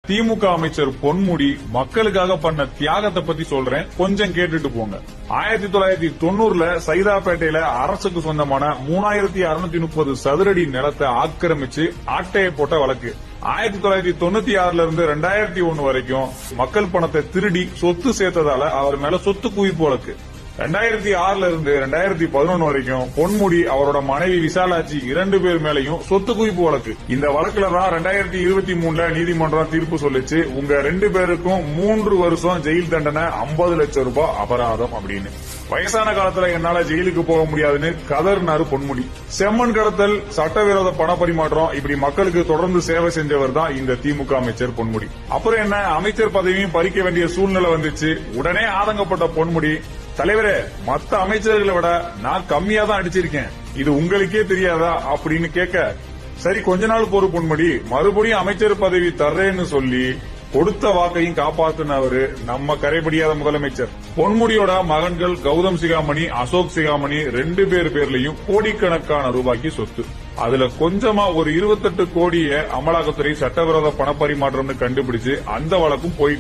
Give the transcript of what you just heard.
திமுக அமைச்சர் பொன்முடி மக்களுக்காக பண்ண தியாகத்தை பத்தி சொல்றேன், கொஞ்சம் கேட்டுட்டு போங்க. 1990ல சைதாப்பேட்டையில அரசுக்கு சொந்தமான 3630 சதுரடி நிலத்தை ஆக்கிரமிச்சு ஆட்டையை போட்ட வழக்கு. 1996ல இருந்து 2001 வரைக்கும் மக்கள் பணத்தை திருடி சொத்து சேர்த்ததால அவர் மேல சொத்து குவிப்பு வழக்கு. 2006ல இருந்து 2011 வரைக்கும் பொன்முடி அவரோட மனைவி விசாலாட்சி 2 பேர் மேலையும் சொத்து குவிப்பு வழக்கு. இந்த வழக்குல தான் 2023ல நீதிமன்றம் தீர்ப்பு சொல்லிச்சு, உங்க 2 பேருக்கும் 3 வருஷம் ஜெயில் தண்டனை, 50 லட்சம் ரூபாய் அபராதம் அப்படின்னு. வயசான காலத்துல என்னால ஜெயிலுக்கு போக முடியாதுன்னு கதர்னாரு பொன்முடி. செம்மண் கடத்தல், சட்டவிரோத பண பரிமாற்றம், இப்படி மக்களுக்கு தொடர்ந்து சேவை செஞ்சவர் தான் இந்த திமுக அமைச்சர் பொன்முடி. அப்புறம் என்ன, அமைச்சர் பதவியும் பறிக்க வேண்டிய சூழ்நிலை வந்துச்சு. உடனே ஆதங்கப்பட்ட பொன்முடி, தலைவரே, மத்த அமைச்சர்களை விட நான் கம்மியா தான் அடிச்சிருக்கேன், இது உங்களுக்கே தெரியாதா அப்படின்னு கேட்க, சரி கொஞ்ச நாள் பொறு பொன்முடி, மறுபடியும் அமைச்சர் பதவி தர்றேன்னு சொல்லி கொடுத்த வாக்கையும் காப்பாத்தினவரு நம்ம கரைபடியாத முதலமைச்சர். பொன்முடியோட மகன்கள் கௌதம் சிகாமணி, அசோக் சிகாமணி 2 பேர் பேர்லயும் கோடிக்கணக்கான ரூபாய்க்கு சொத்து. அதுல கொஞ்சமா ஒரு 28 கோடியை அமலாக்கத்துறை சட்டவிரோத பணப்பரிமாற்றம்னு கண்டுபிடிச்சு அந்த வழக்கும் போயிட்டு